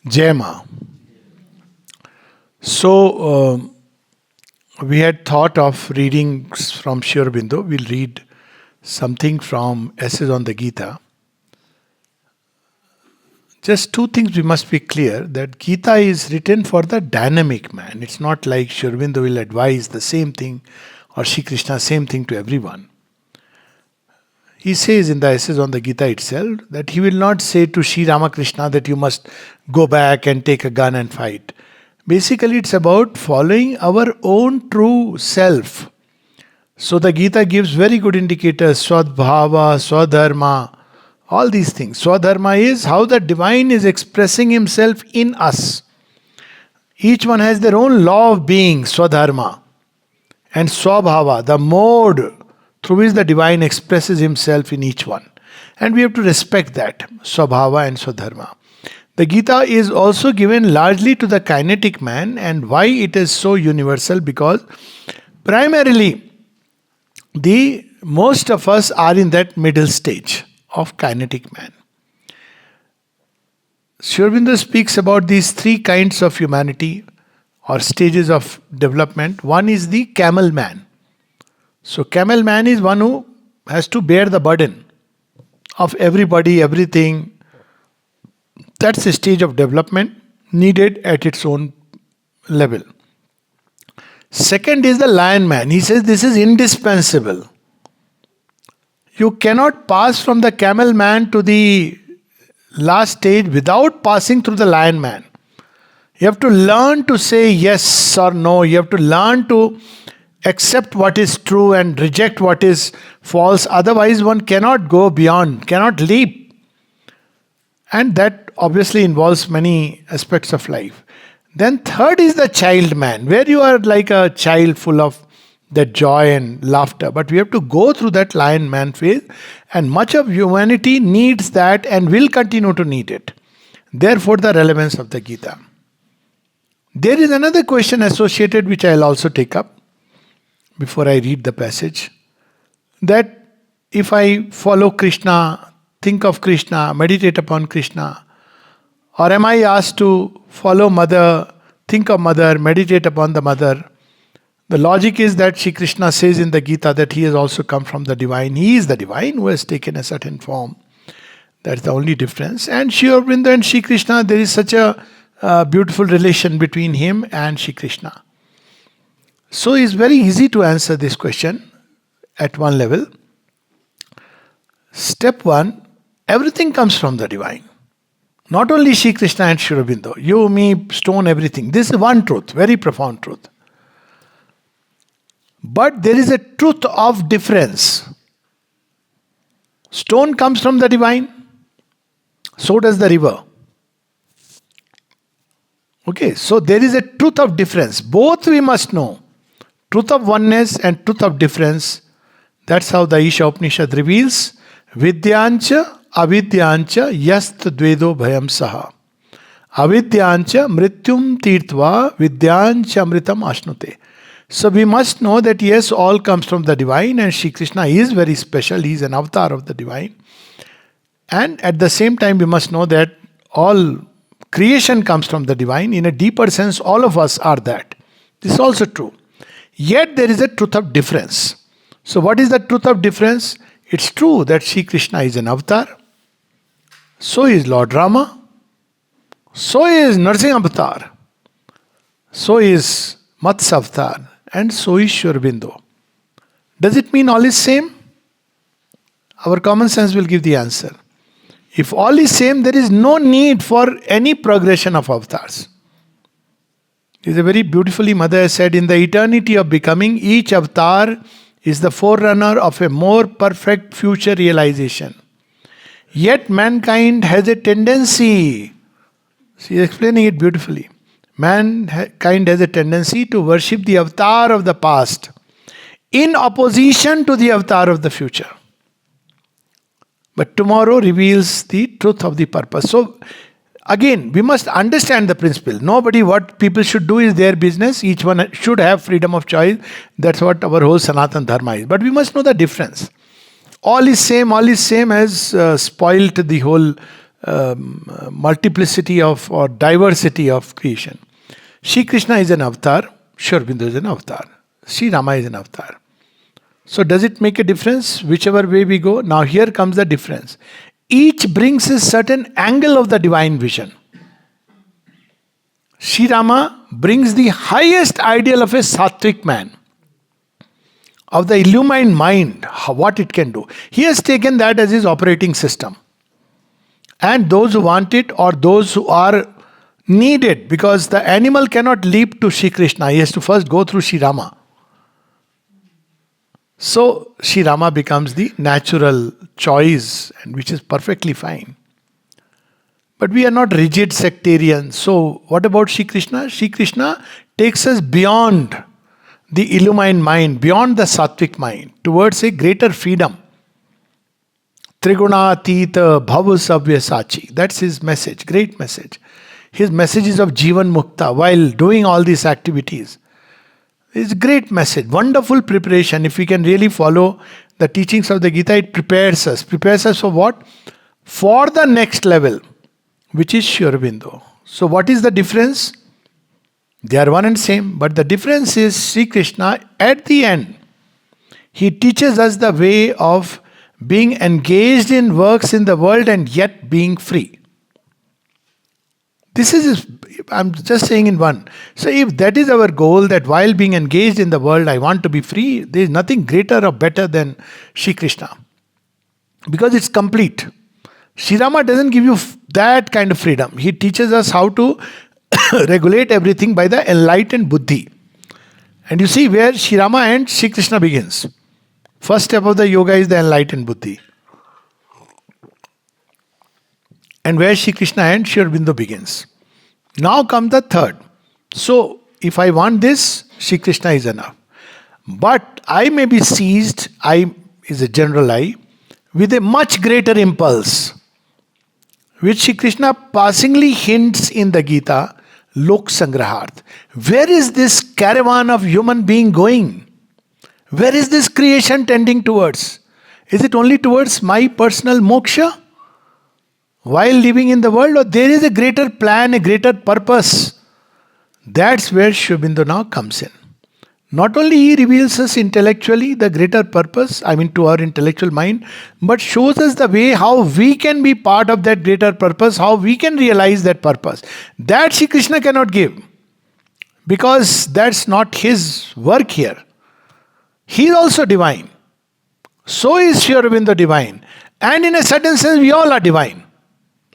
Jai Ma. So, we had thought of reading from Sri Aurobindo. We'll read something from Essays on the Gita. Just two things we must be clear, that Gita is written for the dynamic man. It's not like Sri Aurobindo will advise the same thing or Sri Krishna same thing to everyone. He says in the Essays on the Gita itself that he will not say to Sri Ramakrishna that you must go back and take a gun and fight. Basically, it's about following our own true self. So the Gita gives very good indicators: Swadbhava, Swadharma, all these things. Swadharma is how the divine is expressing himself in us. Each one has their own law of being, Swadharma. And Swabhava, the mode through which the divine expresses himself in each one. And we have to respect that, Swabhava and Swadharma. The Gita is also given largely to the kinetic man, and why it is so universal? Because primarily the most of us are in that middle stage of kinetic man. Sri Aurobindo speaks about these three kinds of humanity or stages of development. One is the camel man. So camel man is one who has to bear the burden of everybody, everything. That's a stage of development needed at its own level. Second is the lion man. He says this is indispensable. You cannot pass from the camel man to the last stage without passing through the lion man. You have to learn to say yes or no. You have to learn to accept what is true and reject what is false. Otherwise, one cannot go beyond, cannot leap. And that obviously involves many aspects of life. Then third is the child man, where you are like a child full of that joy and laughter. But we have to go through that lion man phase, and much of humanity needs that and will continue to need it. Therefore, the relevance of the Gita. There is another question associated which I will also take up before I read the passage. That if I follow Krishna, think of Krishna, meditate upon Krishna, or am I asked to follow mother, think of mother, meditate upon the mother? The logic is that Sri Krishna says in the Gita that he has also come from the divine. He is the divine who has taken a certain form. That's the only difference. And Sri Aurobindo and Sri Krishna, there is such a beautiful relation between him and Sri Krishna. So it's very easy to answer this question at one level. Step one, everything comes from the divine. Not only Sri Krishna and Sri Aurobindo. You, me, stone, everything. This is one truth, very profound truth. But there is a truth of difference. Stone comes from the divine. So does the river. Okay, so there is a truth of difference. Both we must know. Truth of oneness and truth of difference. That's how the Isha Upanishad reveals. Vidyancha avidyancha yast dvedo bhayam saha. Avidyancha mrityum tirtva vidyancha amritam ashnute. So we must know that yes, all comes from the divine, and Sri Krishna is very special. He is an avatar of the divine. And at the same time, we must know that all creation comes from the divine. In a deeper sense, all of us are that. This is also true. Yet there is a truth of difference. So what is the truth of difference? It's true that Sri Krishna is an avatar. So is Lord Rama. So is Narsingh avatar. So is Matsya avatar. And so is Sri Aurobindo. Does it mean all is same? Our common sense will give the answer. If all is same, there is no need for any progression of avatars. It is a very beautifully Mother has said, in the eternity of becoming, each avatar is the forerunner of a more perfect future realization. Yet mankind has a tendency, she is explaining it beautifully, mankind has a tendency to worship the avatar of the past in opposition to the avatar of the future. But tomorrow reveals the truth of the purpose. So again, we must understand the principle. Nobody, what people should do is their business. Each one should have freedom of choice. That's what our whole Sanatan Dharma is. But we must know the difference. All is same has spoilt the whole multiplicity of or diversity of creation. Shri Krishna is an avatar, Sri Aurobindo is an avatar, Sri Rama is an avatar. So does it make a difference whichever way we go? Now here comes the difference. Each brings a certain angle of the divine vision. Sri Rama brings the highest ideal of a sattvic man, of the illumined mind, what it can do. He has taken that as his operating system. And those who want it or those who are needed, because the animal cannot leap to Sri Krishna, he has to first go through Sri Rama. So Sri Rama becomes the natural choice, and which is perfectly fine. But we are not rigid sectarians. So what about Sri Krishna? Sri Krishna takes us beyond the illumined mind, beyond the sattvic mind, towards a greater freedom. Trigunatita bhavasavya sachi. That's his message, great message. His message is of Jivan Mukta while doing all these activities. It's a great message, wonderful preparation. If we can really follow the teachings of the Gita, it prepares us. Prepares us for what? For the next level, which is Sri Aurobindo. So what is the difference? They are one and same, but the difference is Sri Krishna at the end, he teaches us the way of being engaged in works in the world and yet being free. This is, I'm just saying in one. So if that is our goal, that while being engaged in the world, I want to be free, there is nothing greater or better than Sri Krishna. Because it's complete. Sri Rama doesn't give you that kind of freedom. He teaches us how to regulate everything by the enlightened buddhi. And you see where Sri Rama and Sri Krishna begins. First step of the yoga is the enlightened buddhi. And where Sri Krishna and Sri Aurobindo begins. Now comes the third. So, if I want this, Sri Krishna is enough. But I may be seized, I is a general I, with a much greater impulse, which Sri Krishna passingly hints in the Gita, Lok Sangrahart. Where is this caravan of human being going? Where is this creation tending towards? Is it only towards my personal moksha while living in the world, or there is a greater plan, a greater purpose? That's where Sri Aurobindo now comes in. Not only he reveals us intellectually the greater purpose, to our intellectual mind, but shows us the way how we can be part of that greater purpose, how we can realize that purpose. That Sri Krishna cannot give, because that's not his work here. He is also divine. So is Sri Aurobindo divine. And in a certain sense, we all are divine.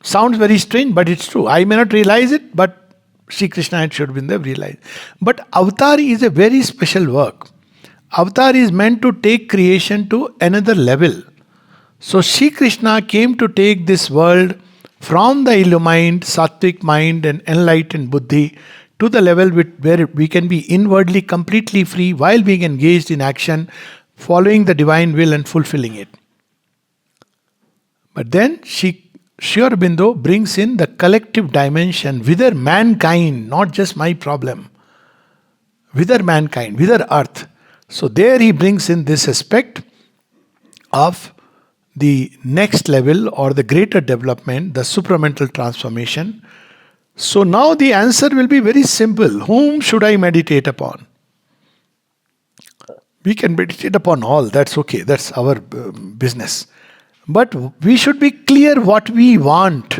Sounds very strange, but it's true. I may not realize it, but Sri Krishna and Sri Aurobindo have realized. But avatar is a very special work. Avatar is meant to take creation to another level. So Sri Krishna came to take this world from the illumined, sattvic mind and enlightened buddhi to the level where we can be inwardly completely free while being engaged in action, following the divine will and fulfilling it. But then Sri Aurobindo brings in the collective dimension, whither mankind, not just my problem, whither mankind, whither earth. So there he brings in this aspect of the next level or the greater development, the supramental transformation. So now the answer will be very simple. Whom should I meditate upon? We can meditate upon all, that's okay, that's our business. But we should be clear what we want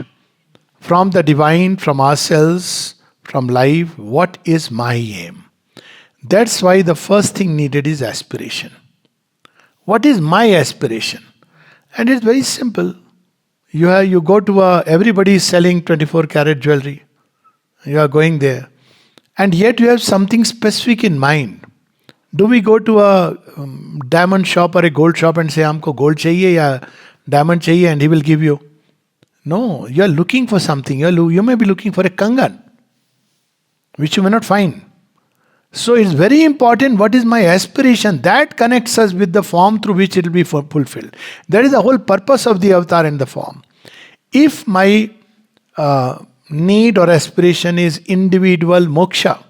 from the divine, from ourselves, from life. What is my aim? That's why the first thing needed is aspiration. What is my aspiration? And it's very simple. You go to everybody is selling 24 karat jewelry. You are going there. And yet you have something specific in mind. Do we go to a diamond shop or a gold shop and say, "Humko gold chahiye ya diamond chahiye," and he will give you? No, you are looking for something. You may be looking for a kangan, which you may not find. So it's very important what is my aspiration. That connects us with the form through which it will be fulfilled. That is the whole purpose of the avatar and the form. If my need or aspiration is individual moksha,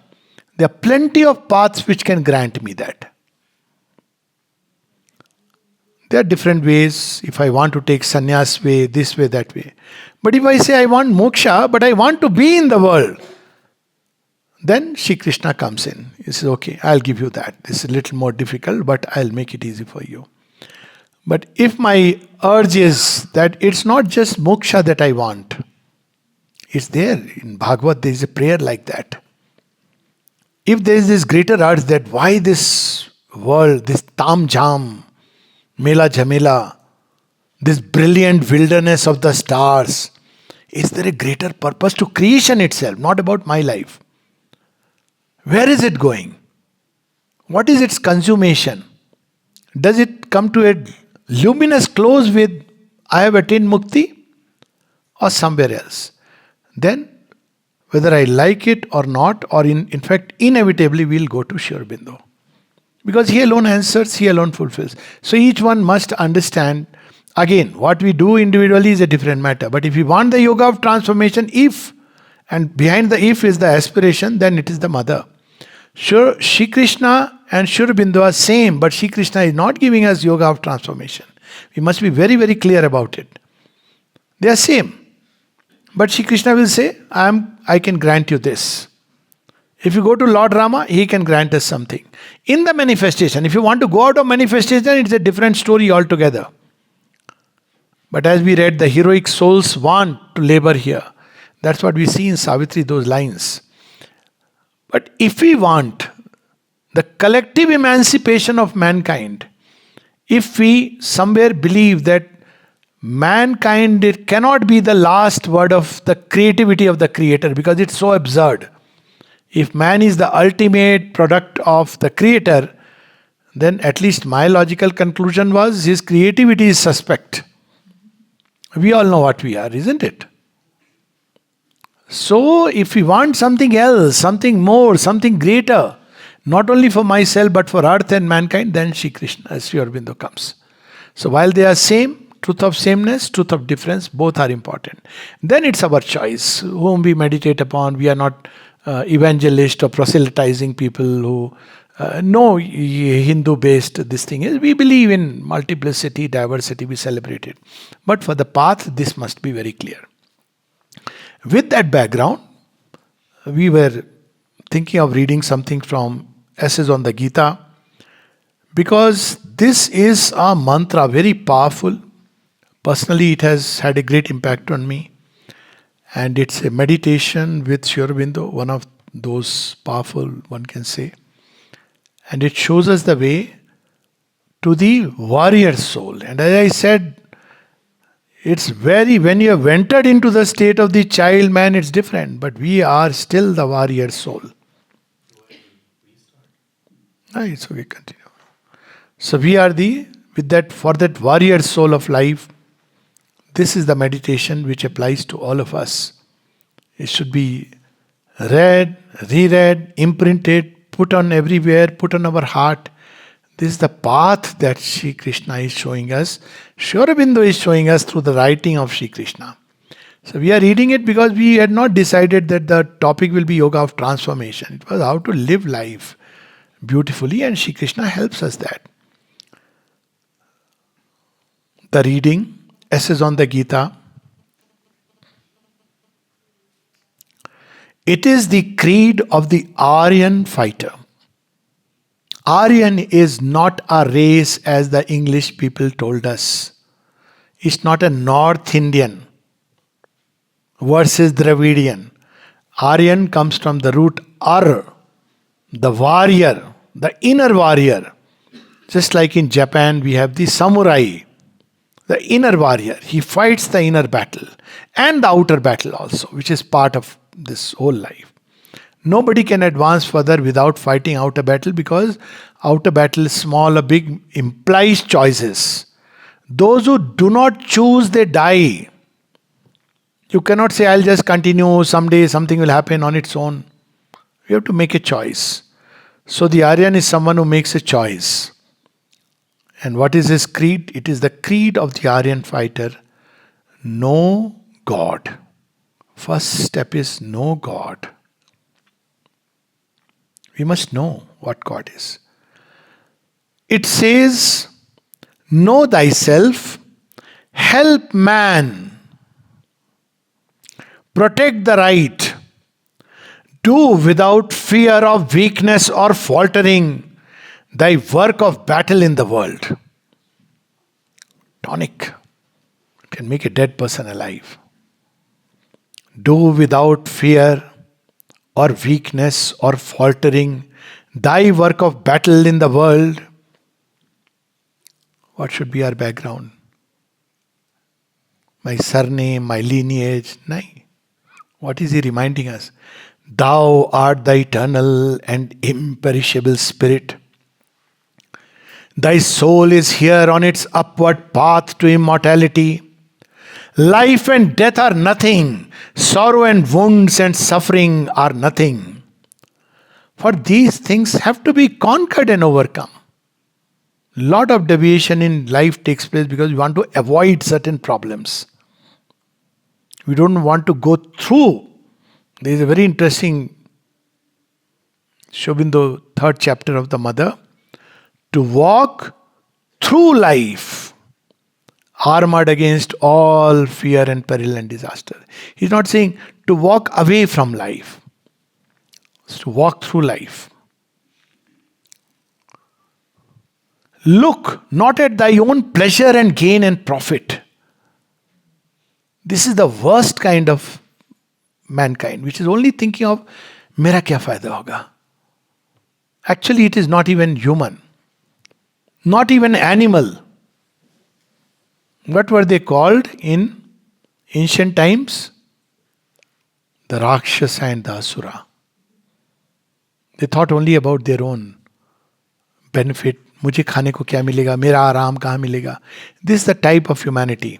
there are plenty of paths which can grant me that. There are different ways. If I want to take sannyas way, this way, that way. But if I say I want moksha, but I want to be in the world, then Shri Krishna comes in. He says, okay, I'll give you that. This is a little more difficult, but I'll make it easy for you. But if my urge is that it's not just moksha that I want, it's there. In Bhagavad, there is a prayer like that. If there is this greater urge that why this world, this tam jam, mela jhamela, this brilliant wilderness of the stars, is there a greater purpose to creation itself, not about my life? Where is it going? What is its consummation? Does it come to a luminous close with I have attained mukti or somewhere else? Then whether I like it or not, or in fact inevitably we'll go to Sri Aurobindo. Because he alone answers, he alone fulfills. So each one must understand, again, what we do individually is a different matter. But if we want the yoga of transformation, if, and behind the if is the aspiration, then it is the mother. Sure, Shri Krishna and Sri Aurobindo are same, but Shri Krishna is not giving us yoga of transformation. We must be very, very clear about it. They are same. But Shri Krishna will say, I can grant you this. If you go to Lord Rama, he can grant us something. In the manifestation, if you want to go out of manifestation, it's a different story altogether. But as we read, the heroic souls want to labor here. That's what we see in Savitri, those lines. But if we want the collective emancipation of mankind, if we somewhere believe that mankind, it cannot be the last word of the creativity of the creator, because it's so absurd. If man is the ultimate product of the creator, then at least my logical conclusion was his creativity is suspect. We all know what we are, isn't it? So if we want something else, something more, something greater, not only for myself but for earth and mankind, then Shri Krishna, Sri Aurobindo comes. So while they are same, truth of sameness, truth of difference, both are important. Then it's our choice whom we meditate upon. We are not evangelist or proselytizing people who know Hindu-based this thing is. We believe in multiplicity, diversity, we celebrate it. But for the path, this must be very clear. With that background, we were thinking of reading something from Essays on the Gita, because this is a mantra, very powerful. Personally, it has had a great impact on me. And it's a meditation with Sri Aurobindo, one of those powerful, one can say. And it shows us the way to the warrior soul. And as I said, it's very, when you have entered into the state of the child man, it's different. But we are still the warrior soul. It's okay, continue. So we are for that warrior soul of life, this is the meditation which applies to all of us. It should be read, reread, imprinted, put on everywhere, put on our heart. This is the path that Shri Krishna is showing us. Sri Aurobindo is showing us through the writing of Shri Krishna. So we are reading it because we had not decided that the topic will be yoga of transformation. It was how to live life beautifully, and Shri Krishna helps us that. The reading, Essays on the Gita. It is the creed of the Arian fighter. Arian is not a race as the English people told us. It's not a North Indian versus Dravidian. Arian comes from the root Ar, the warrior, the inner warrior. Just like in Japan, we have the samurai, the inner warrior. He fights the inner battle and the outer battle also, which is part of this whole life. Nobody can advance further without fighting outer battle, because outer battle, small or big, implies choices. Those who do not choose, they die. You cannot say, I'll just continue, someday something will happen on its own. You have to make a choice. So the Aryan is someone who makes a choice. And what is his creed? It is the creed of the Aryan fighter. Know God. First step is know God. We must know what God is. It says, Know thyself, help man, protect the right, do without fear of weakness or faltering thy work of battle in the world. Tonic can make a dead person alive. Do without fear or weakness or faltering thy work of battle in the world. What should be our background? My surname, my lineage? No. What is he reminding us? Thou art the eternal and imperishable spirit. Thy soul is here on its upward path to immortality. Life and death are nothing. Sorrow and wounds and suffering are nothing. For these things have to be conquered and overcome. Lot of deviation in life takes place because we want to avoid certain problems. We don't want to go through. There is a very interesting Shobindo, third chapter of the Mother. To walk through life, armored against all fear and peril and disaster. He's not saying to walk away from life. It's to walk through life. Look not at thy own pleasure and gain and profit. This is the worst kind of mankind, which is only thinking of mera kya fayda hoga. Actually, it is not even human. Not even animal. What were they called in ancient times? The Rakshasa and the Asura. They thought only about their own benefit. मुझे खाने को क्या मिलेगा, मेरा आराम कहाँ मिलेगा. This is the type of humanity.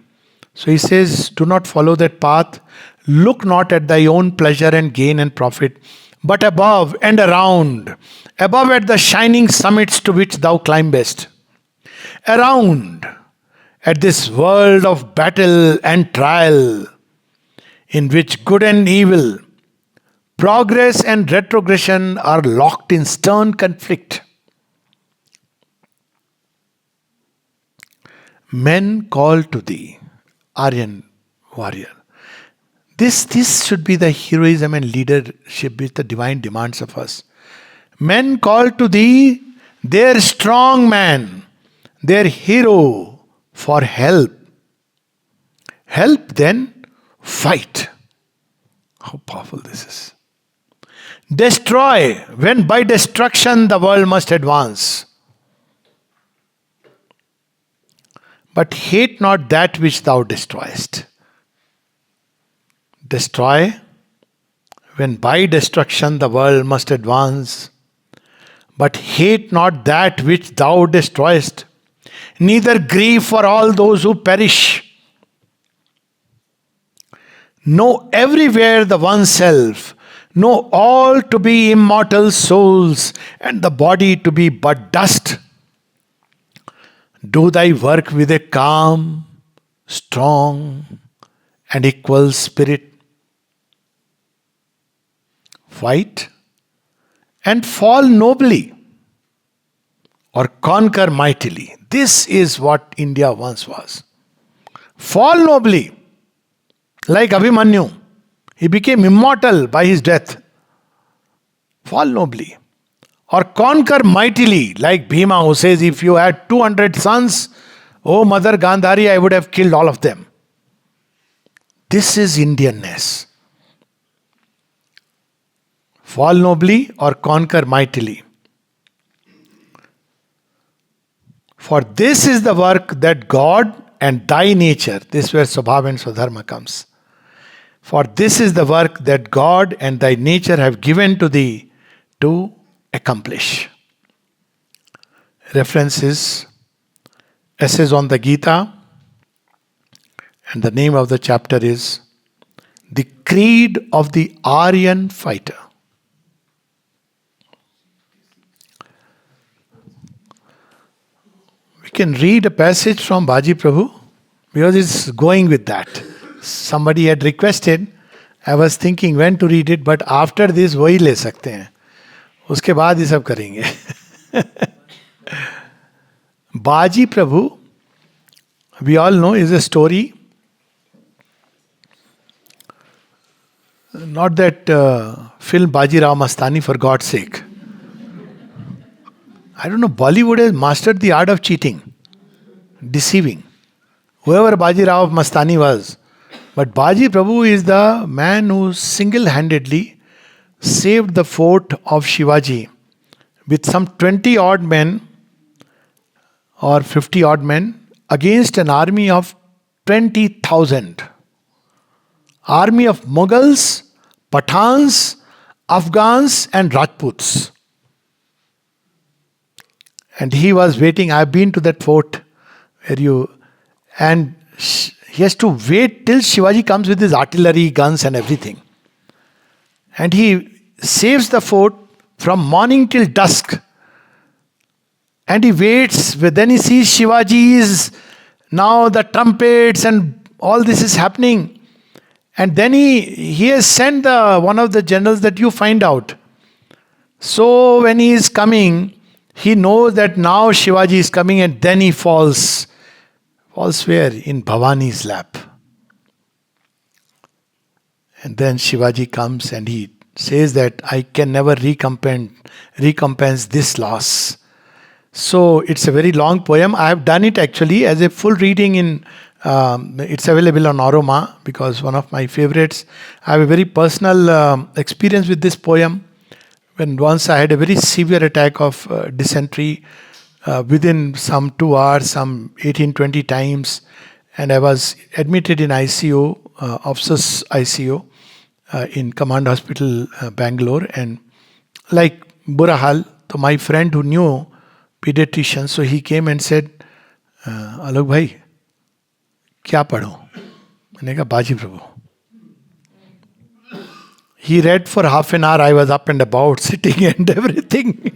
So he says, do not follow that path. Look not at thy own pleasure and gain and profit, but above and around, above at the shining summits to which thou climbest, around at this world of battle and trial, in which good and evil, progress and retrogression are locked in stern conflict. Men call to thee, Arian warrior. This should be the heroism and leadership which the divine demands of us. Men call to thee, their strong man, their hero, for help. Help then, fight. How powerful this is. Destroy, when by destruction the world must advance. But hate not that which thou destroyest. Destroy, when by destruction the world must advance. But hate not that which thou destroyest. Neither grieve for all those who perish. Know everywhere the one self. Know all to be immortal souls, and the body to be but dust. Do thy work with a calm, strong, and equal spirit. Fight and fall nobly, or conquer mightily. This is what India once was. Fall nobly, like Abhimanyu. He became immortal by his death. Fall nobly. Or conquer mightily, like Bhima, who says, if you had 200 sons, oh Mother Gandhari, I would have killed all of them. This is Indianness. Fall nobly or conquer mightily. For this is the work that God and thy nature, this is where Swabhav and Swadharma comes. For this is the work that God and thy nature have given to thee to accomplish. References, essays on the Gita, and the name of the chapter is The Creed of the Arian Fighter. We can read a passage from Baji Prabhu because it's going with that. Somebody had requested, I was thinking when to read it, but after this वही ले सकते हैं. उसके बाद ये सब करेंगे. Baji Prabhu we all know is a story. Not that film Baji Rao Mastani, for God's sake. I don't know, Bollywood has mastered the art of cheating, deceiving. Whoever Baji Rao Mastani was. But Baji Prabhu is the man who single-handedly saved the fort of Shivaji with some 20 odd men or 50 odd men against an army of 20,000. Army of Mughals, Pathans, Afghans and Rajputs. And he was waiting. I've been to that fort where and he has to wait till Shivaji comes with his artillery, guns and everything. And he saves the fort from morning till dusk. And he waits, but then he sees Shivaji is now the trumpets and all this is happening. And then he has sent one of the generals that you find out. So when he is coming, he knows that now Shivaji is coming, and then he falls. Falls where? In Bhavani's lap. And then Shivaji comes and he says that I can never recompense this loss. So it's a very long poem. I have done it actually as a full reading it's available on Aroma because one of my favorites. I have a very personal experience with this poem. When once I had a very severe attack of dysentery within some 2 hours, some 18-20 times, and I was admitted in ICU, officers ICU in Command Hospital, Bangalore, and like Burahal, so my friend who knew pediatrician, so he came and said, Alok bhai, क्या पढ़ूं? मैंने कहा बाजी प्रभु. He read for half an hour. I was up and about, sitting and everything.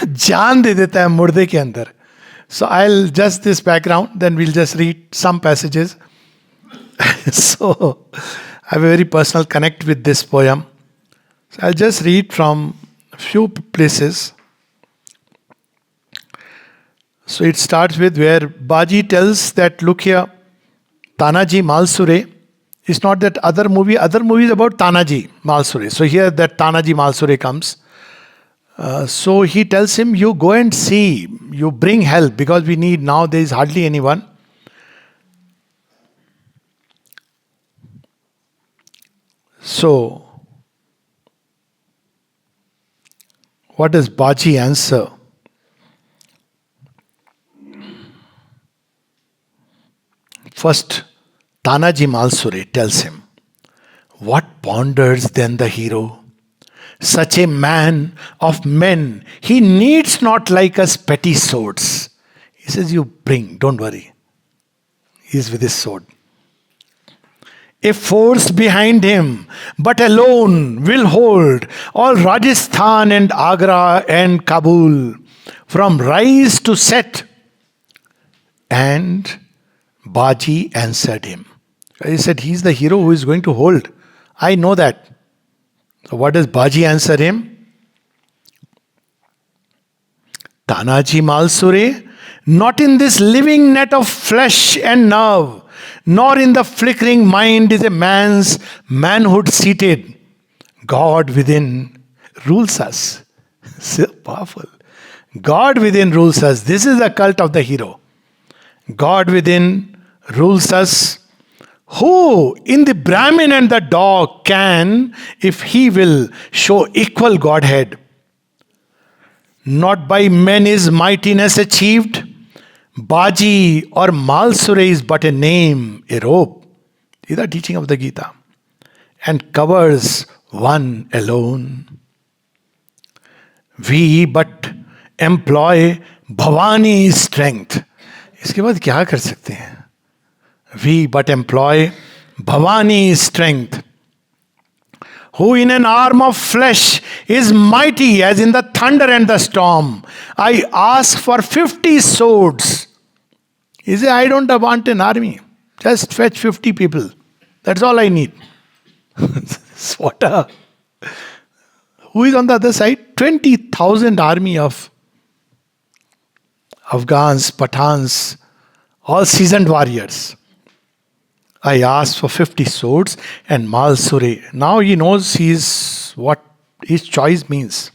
जान दे देता है मुर्दे के अंदर. So I'll just this background, then we'll just read some passages. So I have a very personal connect with this poem. So I'll just read from a few places. So it starts with where Baji tells that, look here, Tanaji Malsure. It's not that other movie is about Tanaji Malsure. So here that Tanaji Malsure comes. So he tells him, you go and see, you bring help because we need now, there is hardly anyone. So, what does Baji answer? First, Tanaji Malsure tells him, what ponders then the hero? Such a man of men, he needs not like us petty swords. He says, you bring, don't worry. He is with his sword. A force behind him, but alone will hold all Rajasthan and Agra and Kabul, from rise to set. And Baji answered him. He said, he's the hero who is going to hold. I know that. So what does Baji answer him? Tanaji Malsure, not in this living net of flesh and nerve, nor in the flickering mind is a man's manhood seated. God within rules us. So powerful. God within rules us. This is the cult of the hero. God within rules us. Who in the Brahmin and the dog can, if he will, show equal Godhead? Not by men is mightiness achieved. Baji or Malsure is but a name, a robe. This is the teaching of the Gita. And covers one alone. We but employ Bhavani's strength. इसके बाद क्या कर सकते हैं? We but employ Bhavani's strength. Who in an arm of flesh is mighty as in the thunder and the storm. I ask for 50 swords. He said, I don't want an army. Just fetch 50 people. That's all I need. Who is on the other side? 20,000 army of Afghans, Pathans, all seasoned warriors. I asked for 50 swords and Malsure. Now he knows what his choice means.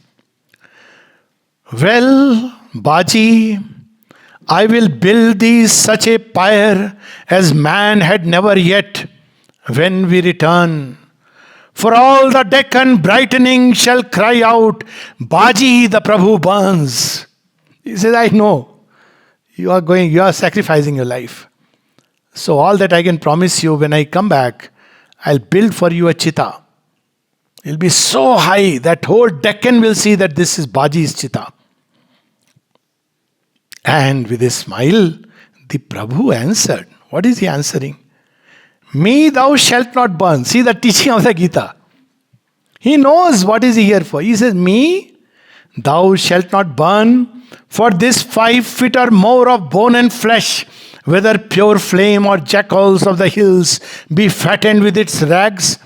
Well, Baji, I will build thee such a pyre as man had never yet when we return. For all the Deccan brightening shall cry out, Baji the Prabhu burns. He says, I know. You are sacrificing your life. So all that I can promise you, when I come back, I'll build for you a chitta. It'll be so high that whole Deccan will see that this is Baji's chitta. And with a smile, the Prabhu answered. What is he answering? Me thou shalt not burn. See the teaching of the Gita. He knows what is he here for. He says, me thou shalt not burn, for this 5 feet or more of bone and flesh, whether pure flame or jackals of the hills, be fattened with its rags,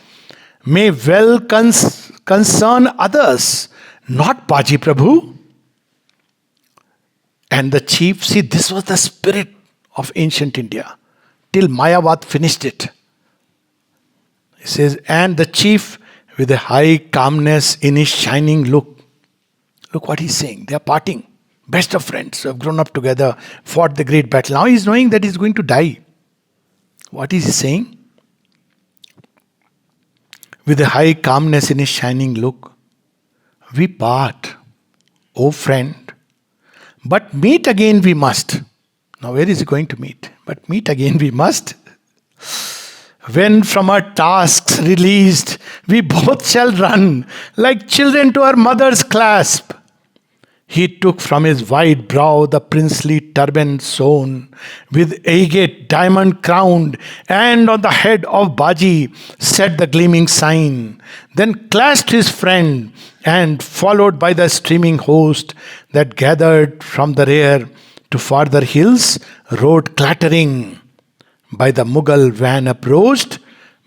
may well concern others, not Baji Prabhu. And the chief, see, this was the spirit of ancient India, till Mayavad finished it. He says, and the chief, with a high calmness in his shining look. Look what he's saying. They are parting. Best of friends who have grown up together, fought the great battle. Now he's knowing that he's going to die. What is he saying? With a high calmness in his shining look, we part, O friend, but meet again we must. Now where is he going to meet? But meet again we must. When from our tasks released, we both shall run like children to our mother's clasp. He took from his wide brow the princely turban sewn, with agate diamond crowned, and on the head of Baji set the gleaming sign. Then clasped his friend, and followed by the streaming host that gathered from the rear to farther hills, rode clattering. By the Mughal van approached,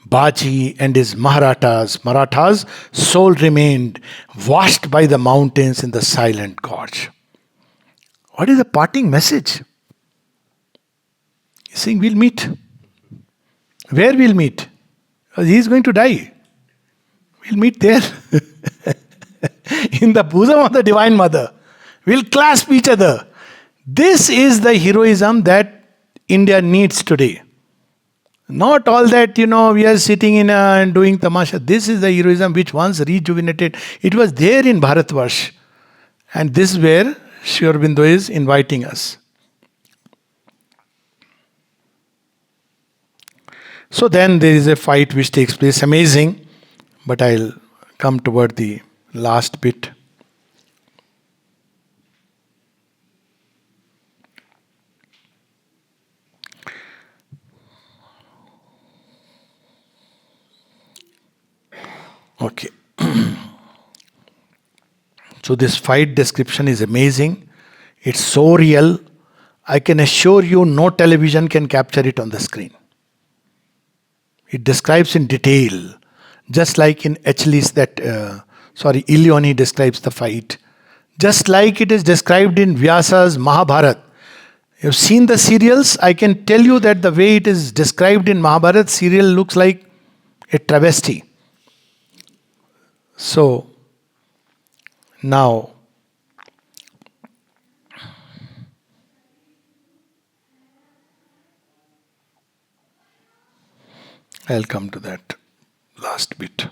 Baji and his Marathas' soul remained, washed by the mountains in the silent gorge. What is the parting message? He's saying, we'll meet. Where we'll meet? Because he is going to die. We'll meet there. In the bosom of the Divine Mother. We'll clasp each other. This is the heroism that India needs today. Not all that, we are sitting in and doing tamasha. This is the heroism which once rejuvenated. It was there in Bharatvarsh. And this is where Sri Aurobindo is inviting us. So then there is a fight which takes place. Amazing. But I'll come toward the last bit. Okay. So this fight description is amazing. It's so real. I can assure you no television can capture it on the screen. It describes in detail. Just like in Achilles Ilione describes the fight. Just like it is described in Vyasa's Mahabharata. You've seen the serials. I can tell you that the way it is described in Mahabharata serial looks like a travesty. So, now, I'll come to that last bit.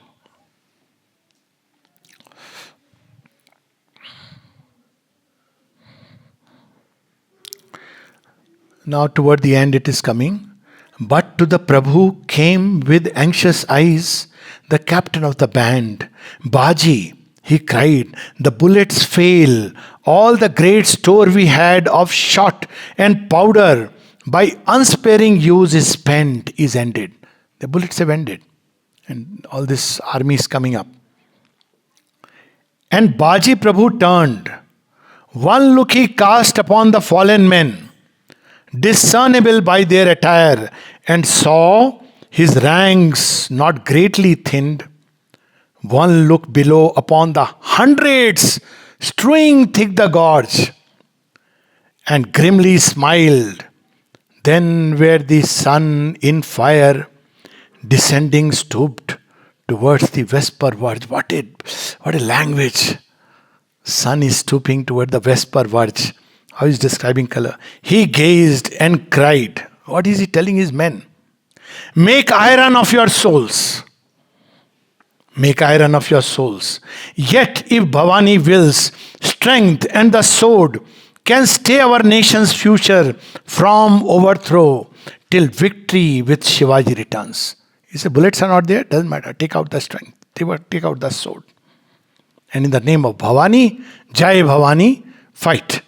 Now, toward the end, it is coming. But to the Prabhu came with anxious eyes the captain of the band. Baji, he cried, the bullets fail. All the great store we had of shot and powder by unsparing use is spent, is ended. The bullets have ended. And all this army is coming up. And Baji Prabhu turned. One look he cast upon the fallen men, discernible by their attire, and saw his ranks not greatly thinned. One look below upon the hundreds strewing thick the gorge, and grimly smiled. Then where the sun in fire descending stooped towards the vesper verge. What a language. Sun is stooping toward the vesper verge. How is describing color? He gazed and cried. What is he telling his men? Make iron of your souls. Make iron of your souls. Yet if Bhavani wills, strength and the sword can stay our nation's future from overthrow till victory with Shivaji returns. He said, bullets are not there, doesn't matter. Take out the strength. Take out the sword. And in the name of Bhavani, Jai Bhavani, fight.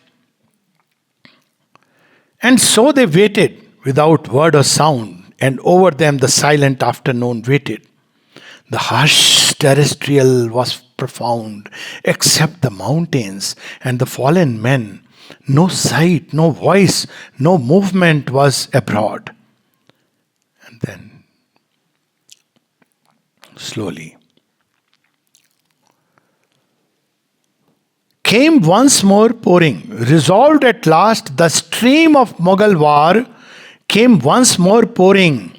And so they waited without word or sound, and over them the silent afternoon waited. The hush terrestrial was profound, except the mountains and the fallen men. No sight, no voice, no movement was abroad. And then, slowly, came once more pouring, resolved at last, the stream of Mughal war came once more pouring.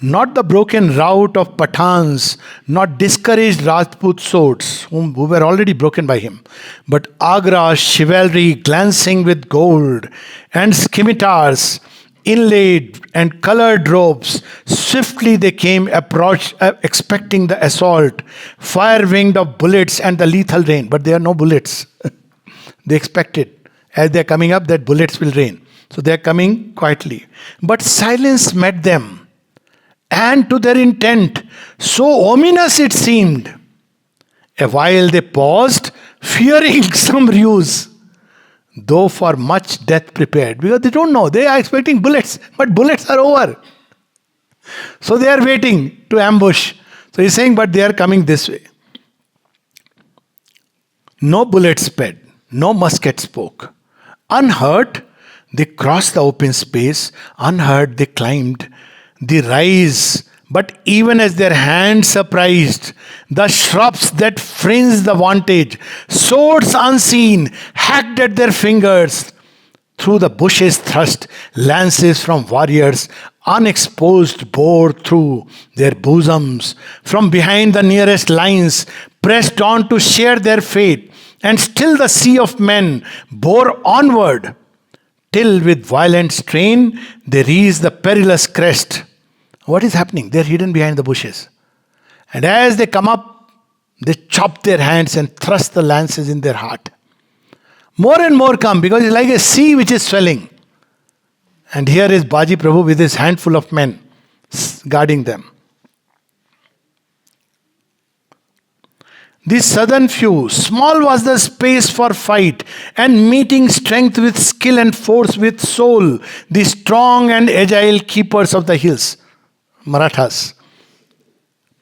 Not the broken rout of Pathans, not discouraged Rajput swords, who were already broken by him, but Agra's chivalry glancing with gold, and scimitars inlaid and colored robes. Swiftly they came, approached, expecting the assault, fire winged of bullets and the lethal rain. But there are no bullets. They expected, as they are coming up, that bullets will rain. So they are coming quietly. But silence met them, and to their intent, so ominous it seemed. A while they paused, fearing some ruse, though for much death prepared. Because they don't know, they are expecting bullets, but bullets are over. So they are waiting to ambush. So he's saying, but they are coming this way. No bullet sped, no musket spoke. Unhurt, they crossed the open space. Unheard, they climbed the rise. But even as their hands surprised, the shrubs that fringed the vantage, swords unseen, hacked at their fingers. Through the bushes thrust, lances from warriors, unexposed bore through their bosoms. From behind the nearest lines, pressed on to share their fate. And still the sea of men bore onward, till with violent strain they reached the perilous crest. What is happening? They are hidden behind the bushes. And as they come up, they chop their hands and thrust the lances in their heart. More and more come, because it's like a sea which is swelling. And here is Baji Prabhu with his handful of men guarding them. The southern few, small was the space for fight, and meeting strength with skill and force with soul, the strong and agile keepers of the hills, Marathas,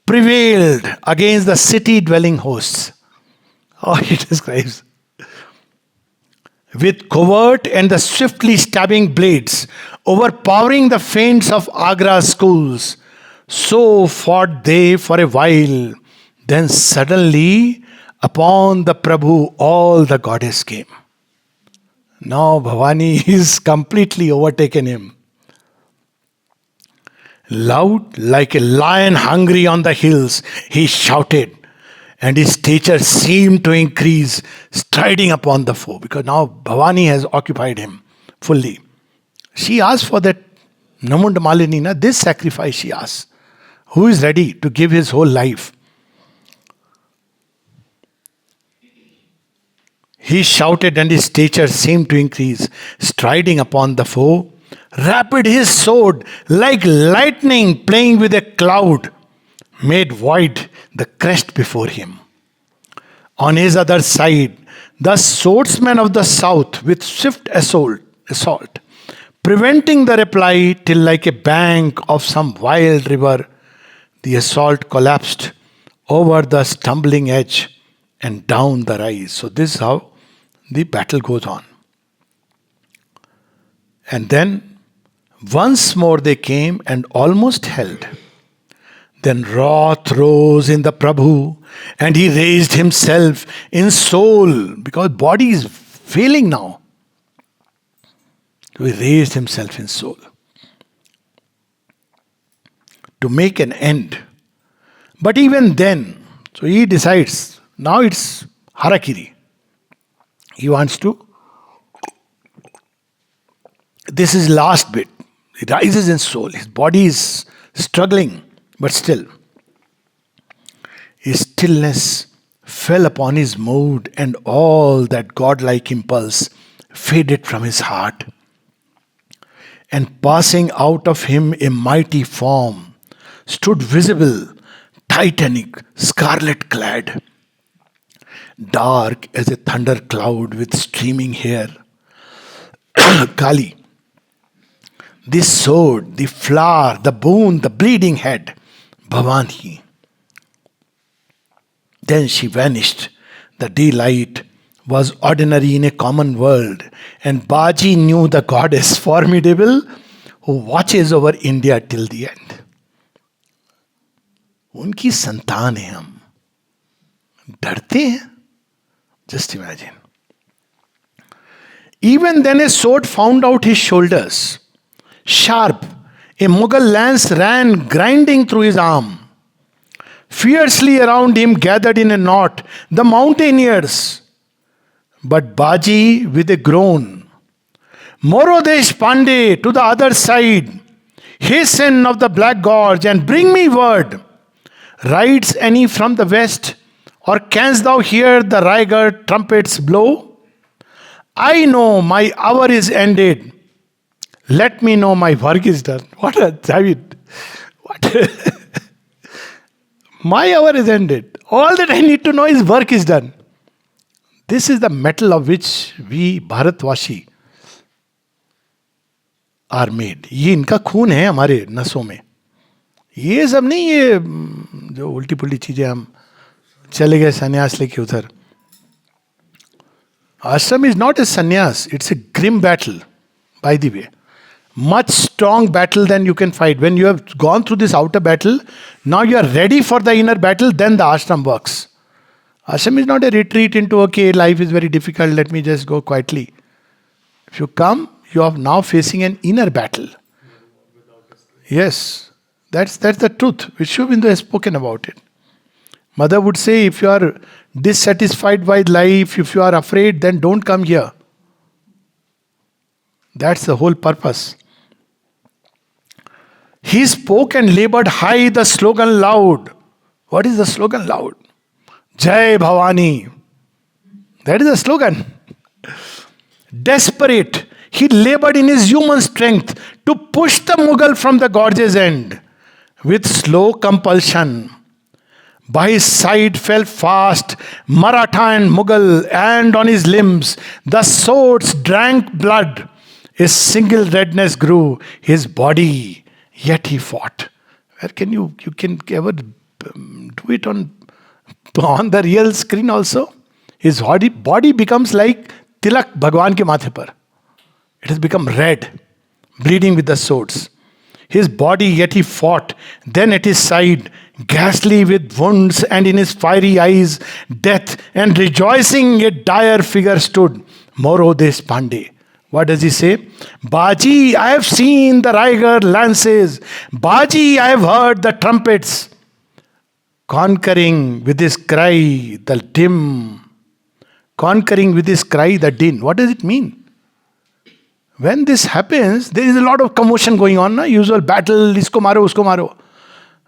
prevailed against the city-dwelling hosts. Oh, he describes. With covert and the swiftly stabbing blades, overpowering the feints of Agra schools, so fought they for a while. Then suddenly, upon the Prabhu, all the goddess came. Now Bhavani is completely overtaken him. Loud like a lion hungry on the hills, he shouted, and his stature seemed to increase, striding upon the foe, because now Bhavani has occupied him fully. She asked for that Namund Malinina, this sacrifice she asked. Who is ready to give his whole life? He shouted, and his stature seemed to increase, striding upon the foe. Rapid his sword, like lightning playing with a cloud, made void the crest before him. On his other side, the swordsman of the south with swift assault, preventing the reply till like a bank of some wild river, the assault collapsed over the stumbling edge and down the rise. So this is how the battle goes on. And then once more they came and almost held. Then wrath rose in the Prabhu, and he raised himself in soul, because body is failing now. So he raised himself in soul. to make an end. But even then, so he decides, now it's harakiri. He wants to, this is last bit. He rises in soul. His body is struggling, but still. His stillness fell upon his mood, and all that godlike impulse faded from his heart. And passing out of him a mighty form stood visible, titanic, scarlet clad, dark as a thunder cloud with streaming hair. Kali. This sword, the flower, the boon, the bleeding head, Bhavani. Then she vanished. The daylight was ordinary in a common world, and Baji knew the goddess formidable who watches over India till the end. उनकी संतान है हम, डरते हैं? Just imagine. Even then a sword found out his shoulders. Sharp, a Mughal lance ran grinding through his arm. Fiercely around him gathered in a knot the mountaineers. But Baji with a groan, Morodesh Pandey to the other side, hasten of the black gorge and bring me word. Rides any from the west, or canst thou hear the Raigarh trumpets blow? I know my hour is ended. Let me know my work is done. What a David. What? My hour is ended. All that I need to know is work is done. This is the metal of which we Bharatvashi are made. ये इनका खून है हमारे नसों में. ये सब नहीं, ये जो उल्टी पुल्टी चीजें हम चले गए संन्यास लेके उधर. Ashram is not a sannyas, it's a grim battle, by the way. Much strong battle than you can fight. When you have gone through this outer battle, now you are ready for the inner battle, then the ashram works. Ashram is not a retreat into, okay, life is very difficult, let me just go quietly. If you come, you are now facing an inner battle. Yes, that's the truth. Vishwabindu has spoken about it. Mother would say, if you are dissatisfied by life, if you are afraid, then don't come here. That's the whole purpose. He spoke and labored high, the slogan loud. What is the slogan loud? Jai Bhavani. That is the slogan. Desperate, he labored in his human strength to push the Mughal from the gorge's end. With slow compulsion, by his side fell fast Maratha and Mughal, and on his limbs the swords drank blood. A single redness grew his body, yet he fought. Where can you can ever do it on the real screen also? His body becomes like tilak Bhagwan ke mathe par. It has become red, bleeding with the swords. His body, yet he fought. Then at his side, ghastly with wounds, and in his fiery eyes, death, and rejoicing a dire figure stood, Morodesh Pandey. What does he say? Baji, I have seen the Raigarh lances. Baji, I have heard the trumpets. Conquering with his cry the dim. Conquering with his cry the din. What does it mean? When this happens, there is a lot of commotion going on. Na? Usual battle, isko maro, usko maro.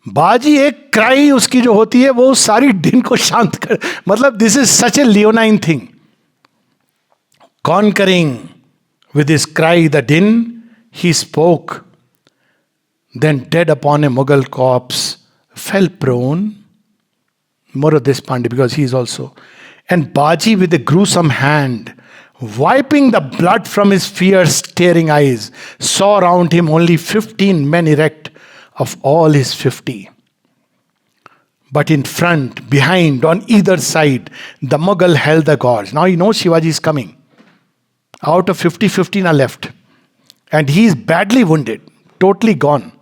बाजी एक cry उसकी जो होती है वो सारी दिन को शांत कर, मतलब this is such A leonine thing. Conquering with his cry the din, he spoke. Then dead upon a Mughal corpse, fell prone. Morodesh Pandey, because he is also. And Baji with a gruesome hand, wiping the blood from his fierce staring eyes, saw round him only 15 men erect of all his 50. But in front, behind, on either side, the Mughal held the gorge. Now he knows Shivaji is coming. Out of 50, 15 are left. And he is badly wounded, totally gone.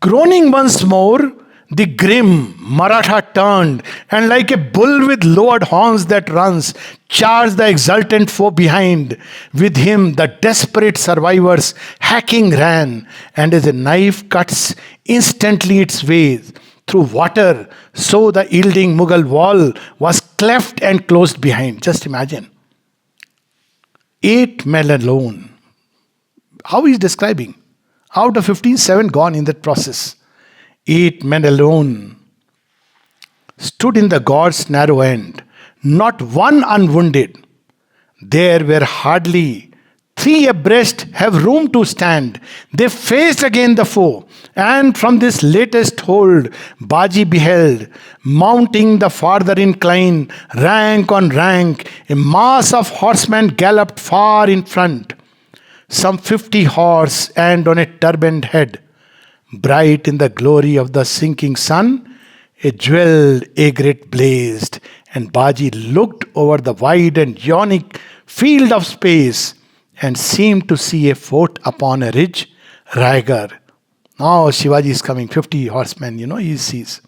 Groaning once more, the grim Maratha turned And like a bull with lowered horns that runs, charged the exultant foe behind. With him the desperate survivors hacking ran, and as a knife cuts instantly its way through water, so the yielding Mughal wall was cleft and closed behind. Just imagine. 8 men alone. How he is describing? Out of 15, 7 gone in that process. 8 men alone stood in the God's narrow end, not one unwounded. There were hardly 3 abreast have room to stand. They faced again the foe, and from this latest hold, Baji beheld, mounting the farther incline, rank on rank, a mass of horsemen galloped far in front. Some 50 horse, and on a turbaned head, bright in the glory of the sinking sun, a jeweled agate blazed, and Baji looked over the wide and yawning field of space and seemed to see a fort upon a ridge, Raigar. Now Shivaji is coming, 50 horsemen, he sees.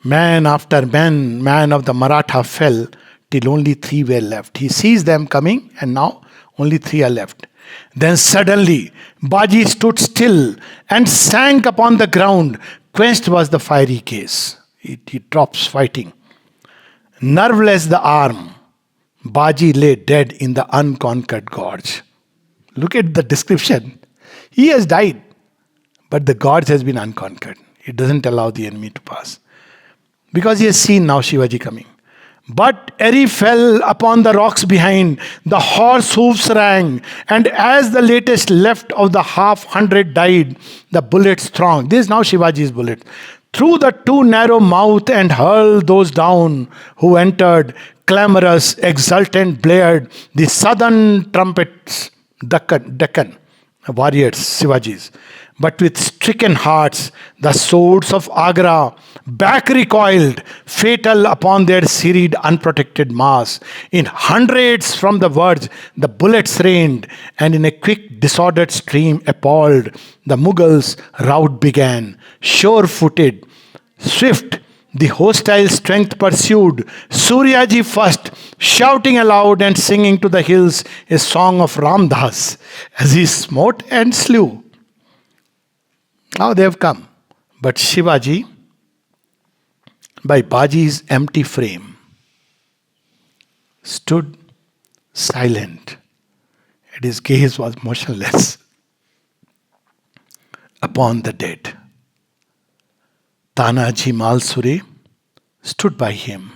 Man after man, man of the Maratha fell, till only 3 were left. He sees them coming, and now only 3 are left. Then suddenly Baji stood still and sank upon the ground. Quenched was the fiery gaze. He drops fighting. Nerveless the arm, Baji lay dead in the unconquered gorge. Look at the description. He has died, but the gorge has been unconquered. It doesn't allow the enemy to pass. Because he has seen now Shivaji coming. But ere he fell upon the rocks behind, the horse hoofs rang, and as the latest left of the 100 died, the bullets thronged. This is now Shivaji's bullet. Through the too narrow mouth and hurled those down who entered, clamorous, exultant blared the southern trumpets, Deccan warriors, Shivaji's. But with stricken hearts, the swords of Agra back recoiled, fatal upon their serried, unprotected mass. In hundreds from the verge, the bullets rained, and in a quick, disordered stream, appalled, the Mughals' rout began. Sure-footed, swift, the hostile strength pursued. Suryaji first, shouting aloud and singing to the hills a song of Ramdas, as he smote and slew. Now they have come. But Shivaji, by Baji's empty frame, stood silent, and his gaze was motionless upon the dead. Tanaji Malsure stood by him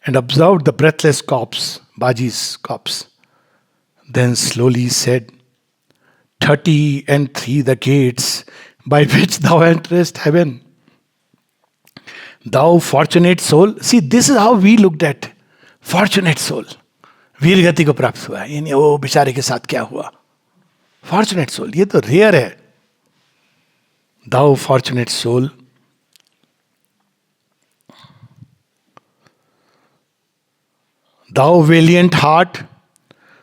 and observed the breathless corpse, Baji's corpse. Then slowly said, 33 the gates by which thou enterest heaven. Thou fortunate soul. See, this is how we looked at fortunate soul. वीर गति को प्राप्त हुआ, यानी वो बेचारे के साथ क्या हुआ. Fortunate soul, ये तो रेयर है. Thou fortunate soul, thou valiant heart,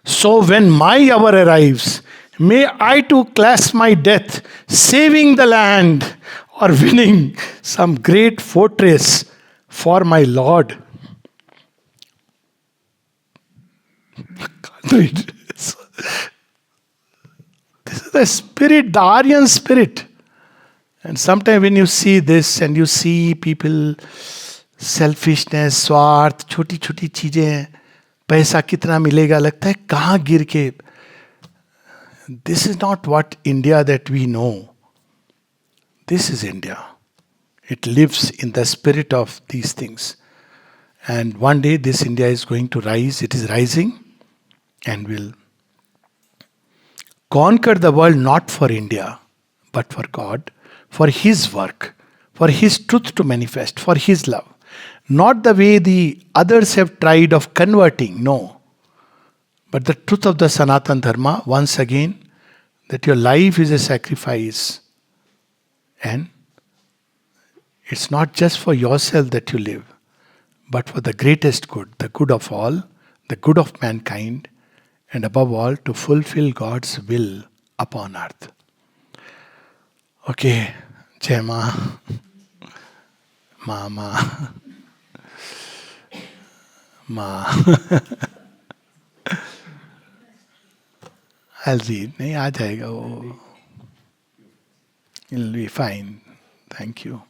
so when my hour arrives, may I too clasp my death, saving the land or winning some great fortress for my Lord. This is the spirit, the Arian spirit. And sometimes when you see this and you see people, selfishness, स्वार्थ, छोटी छोटी चीजें, पैसा कितना मिलेगा, लगता है कहाँ गिर के. This is not what India that we know. This is India. It lives in the spirit of these things. And one day this India is going to rise. It is rising and will conquer the world not for India, but for God, for His work, for His truth to manifest, for His love. Not the way the others have tried of converting, no. But the truth of the Sanatan Dharma, once again, that your life is a sacrifice. And it's not just for yourself that you live, but for the greatest good, the good of all, the good of mankind, and above all, to fulfill God's will upon earth. Okay, Jai Ma. माँ माँ माँ I'll read. नहीं आ जाएगा वो. It'll be fine. Thank you.